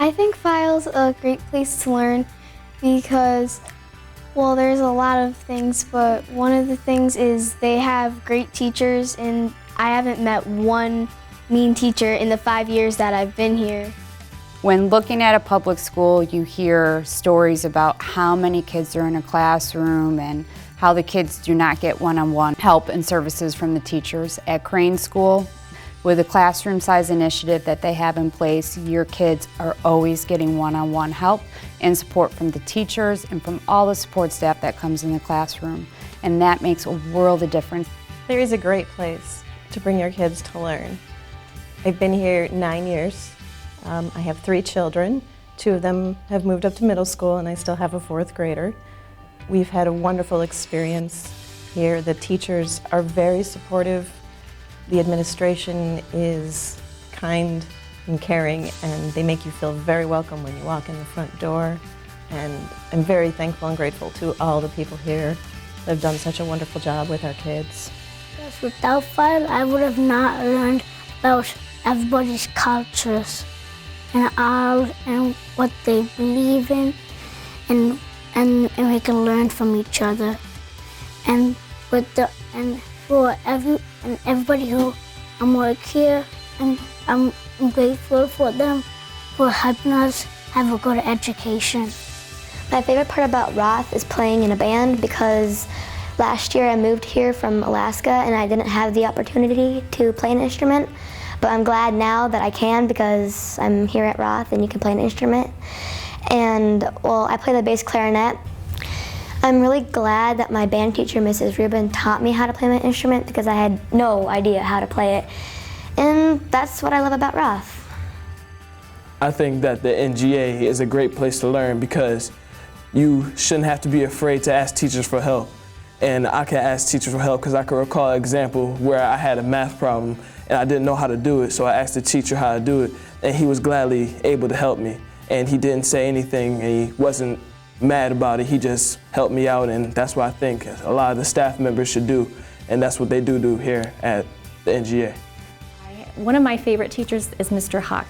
I think File's a great place to learn because, well, there's a lot of things, but one of the things is they have great teachers, and I haven't met one mean teacher in the 5 years that I've been here. When looking at a public school, you hear stories about how many kids are in a classroom and how the kids do not get one-on-one help and services from the teachers. At Crane School, with the classroom size initiative that they have in place, your kids are always getting one-on-one help and support from the teachers and from all the support staff that comes in the classroom. And that makes a world of difference. There is a great place to bring your kids to learn. I've been here 9 years. I have 3 children. 2 of them have moved up to middle school, and I still have a 4th grader. We've had a wonderful experience here. The teachers are very supportive. The administration is kind and caring, and they make you feel very welcome when you walk in the front door. And I'm very thankful and grateful to all the people here that have done such a wonderful job with our kids. Yes, without File, I would have not learned about everybody's cultures and what they believe in, and we can learn from each other. And for everybody who work here, and I'm grateful for them for helping us have a good education. My favorite part about Roth is playing in a band because last year I moved here from Alaska and I didn't have the opportunity to play an instrument, but I'm glad now that I can because I'm here at Roth and you can play an instrument. And well, I play the bass clarinet. I'm really glad that my band teacher, Mrs. Rubin, taught me how to play my instrument because I had no idea how to play it. And that's what I love about Roth. I think that the NGA is a great place to learn because you shouldn't have to be afraid to ask teachers for help. And I can ask teachers for help because I can recall an example where I had a math problem and I didn't know how to do it, so I asked the teacher how to do it, and he was gladly able to help me. And he didn't say anything, and he wasn't mad about it. He just helped me out, and that's what I think a lot of the staff members should do, and that's what they do here at the NGA. One of my favorite teachers is Mr. Huck,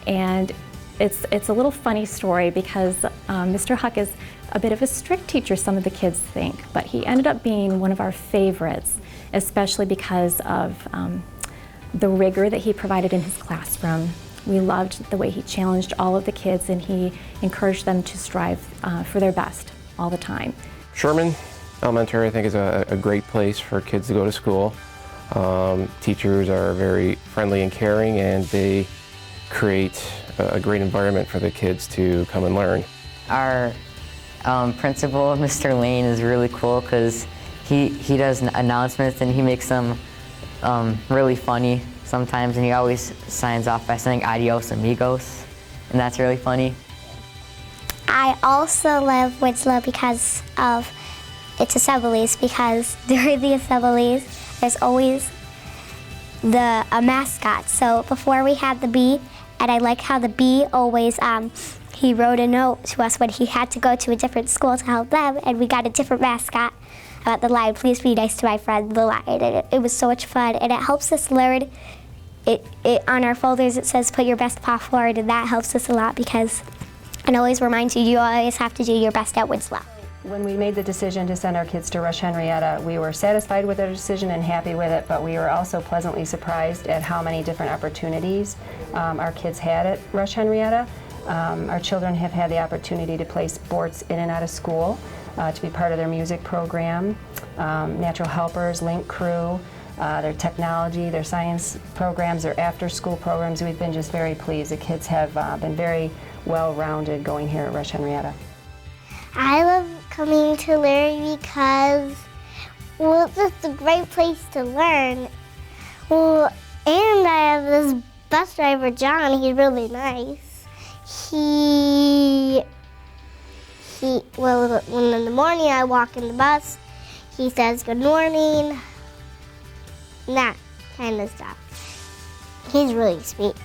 and it's a little funny story because Mr. Huck is a bit of a strict teacher, some of the kids think, but he ended up being one of our favorites, especially because of the rigor that he provided in his classroom. We loved the way he challenged all of the kids and he encouraged them to strive for their best all the time. Sherman Elementary, I think, is a great place for kids to go to school. Teachers are very friendly and caring, and they create a great environment for the kids to come and learn. Our principal, Mr. Lane, is really cool because he does announcements and he makes them really funny sometimes, and he always signs off by saying adios amigos, and that's really funny. I also love Winslow because of its assemblies, because during the assemblies there's always a mascot. So before we had the bee, and I like how the bee always he wrote a note to us when he had to go to a different school to help them, and we got a different mascot about the lion. Please be nice to my friend, the lion. And it was so much fun, and it helps us learn. On our folders it says put your best paw forward, and that helps us a lot because it always reminds you always have to do your best at Winslow. When we made the decision to send our kids to Rush-Henrietta, we were satisfied with our decision and happy with it, but we were also pleasantly surprised at how many different opportunities our kids had at Rush-Henrietta. Our children have had the opportunity to play sports in and out of school, to be part of their music program, natural helpers, link crew, their technology, their science programs, their after-school programs. We've been just very pleased. The kids have been very well-rounded going here at Rush-Henrietta. I love coming to learn because, well, it's just a great place to learn. Well, and I have this bus driver, John. He's really nice. Well, when in the morning I walk in the bus, he says good morning, and that kind of stuff. He's really sweet.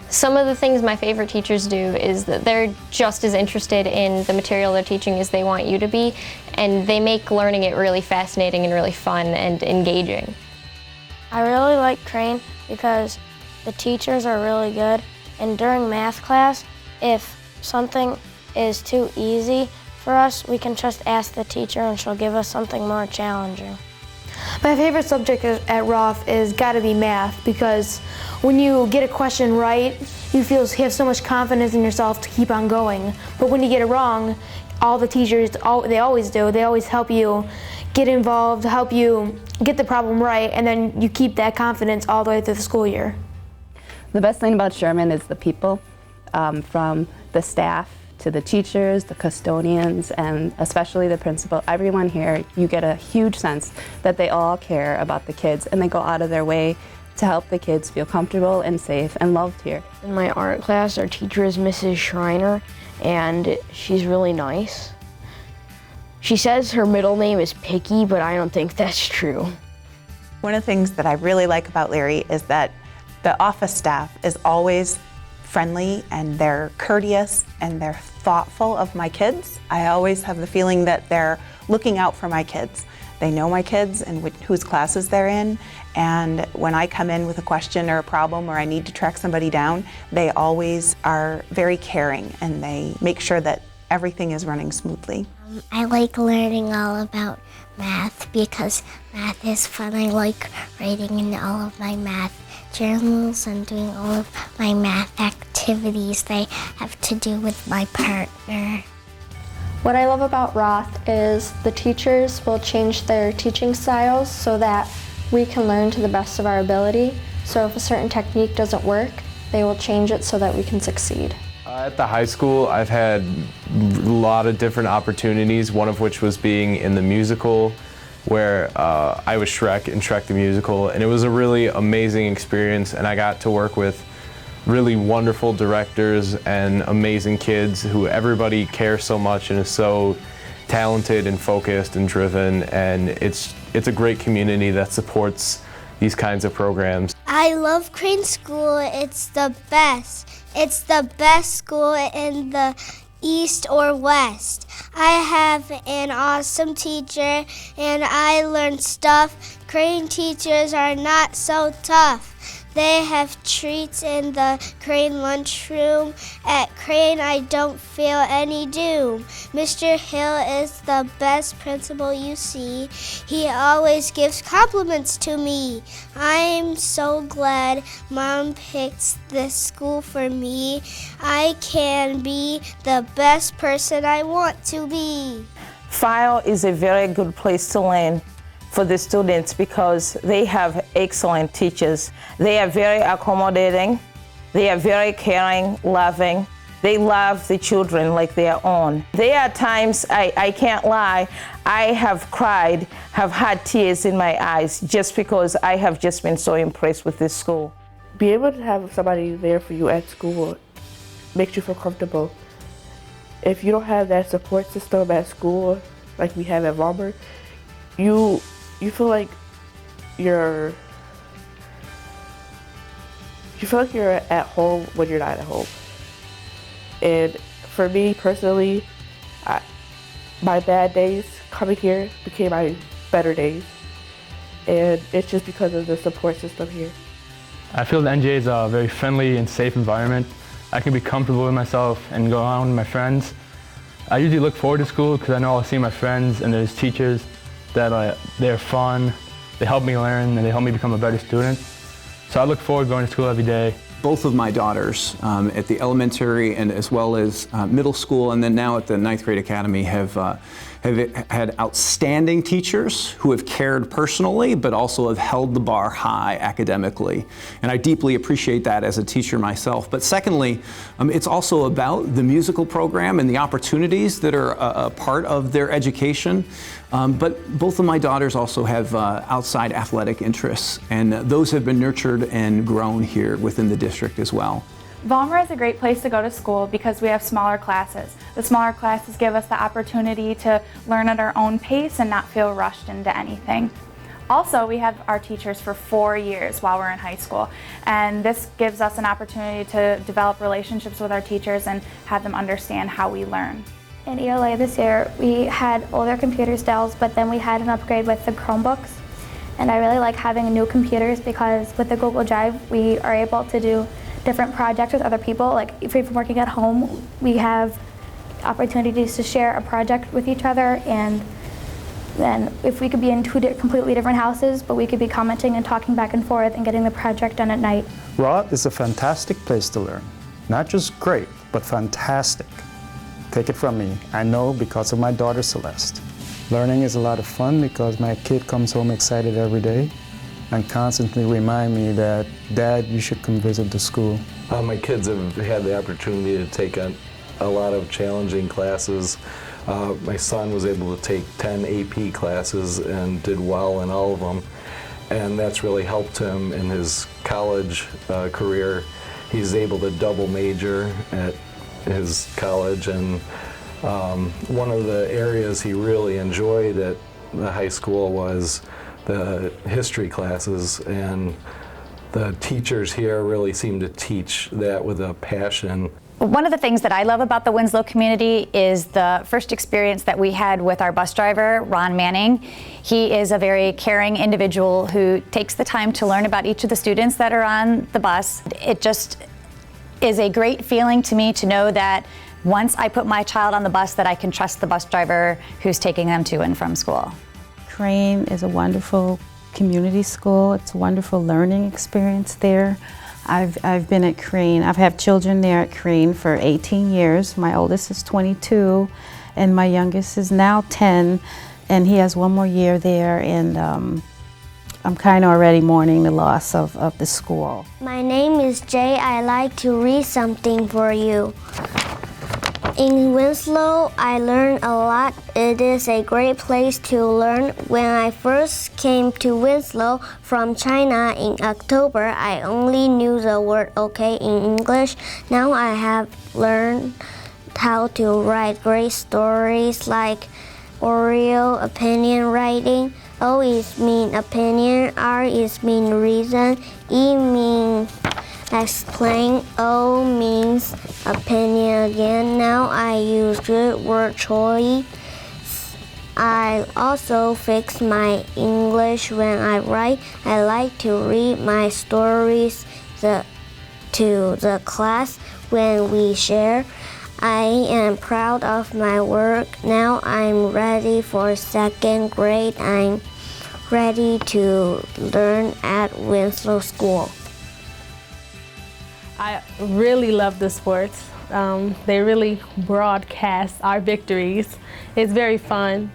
Some of the things my favorite teachers do is that they're just as interested in the material they're teaching as they want you to be, and they make learning it really fascinating and really fun and engaging. I really like Crane because the teachers are really good And during math class, if something is too easy for us, we can just ask the teacher and she'll give us something more challenging. My favorite subject at Roth is gotta be math, because when you get a question right, you have so much confidence in yourself to keep on going. But when you get it wrong, all the teachers, they always help you get involved, help you get the problem right, and then you keep that confidence all the way through the school year. The best thing about Sherman is the people, from the staff to the teachers, the custodians, and especially the principal. Everyone here, you get a huge sense that they all care about the kids and they go out of their way to help the kids feel comfortable and safe and loved here. In my art class, our teacher is Mrs. Schreiner, and she's really nice. She says her middle name is Picky, but I don't think that's true. One of the things that I really like about Larry is that the office staff is always friendly and they're courteous and they're thoughtful of my kids. I always have the feeling that they're looking out for my kids. They know my kids and whose classes they're in, and when I come in with a question or a problem or I need to track somebody down, they always are very caring and they make sure that everything is running smoothly. I like learning all about math because math is fun. I like writing in all of my math journals and doing all of my math activities that have to do with my partner. What I love about Roth is the teachers will change their teaching styles so that we can learn to the best of our ability. So if a certain technique doesn't work, they will change it so that we can succeed. At the high school, I've had a lot of different opportunities, one of which was being in the musical, where I was Shrek in Shrek the Musical, and it was a really amazing experience, and I got to work with really wonderful directors and amazing kids who everybody cares so much and is so talented and focused and driven, and it's a great community that supports these kinds of programs. I love Crane School. It's the best. It's the best school in the East or West. I have an awesome teacher and I learn stuff. Crane teachers are not so tough. They have treats in the Crane lunchroom. At Crane, I don't feel any doom. Mr. Hill is the best principal you see. He always gives compliments to me. I'm so glad Mom picked this school for me. I can be the best person I want to be. File is a very good place to learn for the students because they have excellent teachers. They are very accommodating, they are very caring, loving. They love the children like their own. There are times, I can't lie, I have cried, have had tears in my eyes just because I have just been so impressed with this school. Be able to have somebody there for you at school makes you feel comfortable. If you don't have that support system at school, like we have at Vollmer, you feel like you're at home when you're not at home. And for me personally, my bad days coming here became my better days. And it's just because of the support system here. I feel the NJA is a very friendly and safe environment. I can be comfortable with myself and go around with my friends. I usually look forward to school because I know I'll see my friends and there's teachers that they're fun, they help me learn, and they help me become a better student. So I look forward to going to school every day. Both of my daughters at the elementary and as well as middle school and then now at the 9th grade academy have had outstanding teachers who have cared personally but also have held the bar high academically. And I deeply appreciate that as a teacher myself. But secondly, it's also about the musical program and the opportunities that are a part of their education. But both of my daughters also have outside athletic interests, and those have been nurtured and grown here within the district as well. Vollmer is a great place to go to school because we have smaller classes. The smaller classes give us the opportunity to learn at our own pace and not feel rushed into anything. Also, we have our teachers for 4 years while we're in high school, and this gives us an opportunity to develop relationships with our teachers and have them understand how we learn. In ELA this year, we had older computer styles, but then we had an upgrade with the Chromebooks. And I really like having new computers because with the Google Drive, we are able to do different projects with other people. Like if we're working at home, we have opportunities to share a project with each other, and then if we could be in two completely different houses, but we could be commenting and talking back and forth and getting the project done at night. Roth is a fantastic place to learn. Not just great, but fantastic. Take it from me, I know because of my daughter Celeste. Learning is a lot of fun because my kid comes home excited every day and constantly remind me that, Dad, you should come visit the school. My kids have had the opportunity to take a lot of challenging classes. My son was able to take 10 AP classes and did well in all of them, and that's really helped him in his college career. He's able to double major at his college, and one of the areas he really enjoyed at the high school was the history classes, and the teachers here really seem to teach that with a passion. One of the things that I love about the Winslow community is the first experience that we had with our bus driver, Ron Manning. He is a very caring individual who takes the time to learn about each of the students that are on the bus. It just is a great feeling to me to know that once I put my child on the bus, that I can trust the bus driver who's taking them to and from school. Crane is a wonderful community school. It's a wonderful learning experience there. I've been at Crane. I've had children there at Crane for 18 years. My oldest is 22 and my youngest is now 10, and he has one more year there, and I'm kind of already mourning the loss of the school. My name is Jay. I like to read something for you. In Winslow, I learned a lot. It is a great place to learn. When I first came to Winslow from China in October, I only knew the word okay in English. Now I have learned how to write great stories like Oreo opinion writing. O is mean opinion, R is mean reason, E means explain, O means opinion again. Now I use good word choice. I also fix my English when I write. I like to read my stories to the class when we share. I am proud of my work. Now I'm ready for second grade. I'm ready to learn at Winslow School. I really love the sports. They really broadcast our victories. It's very fun.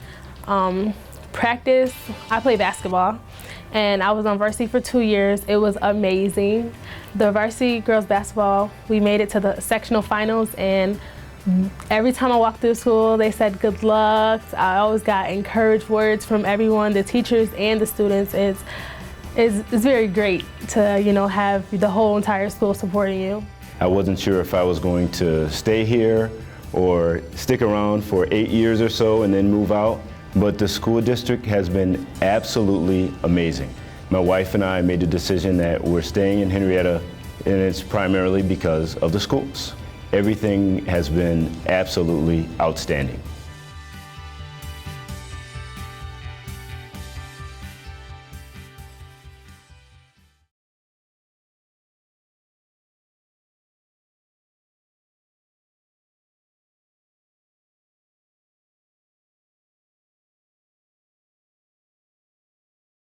Practice, I play basketball, and I was on varsity for 2 years. It was amazing. The varsity girls basketball, we made it to the sectional finals, and every time I walked through school, they said good luck. I always got encouraged words from everyone, the teachers and the students. It's very great to, have the whole entire school supporting you. I wasn't sure if I was going to stay here or stick around for 8 years or so and then move out, but the school district has been absolutely amazing. My wife and I made the decision that we're staying in Henrietta, and it's primarily because of the schools. Everything has been absolutely outstanding.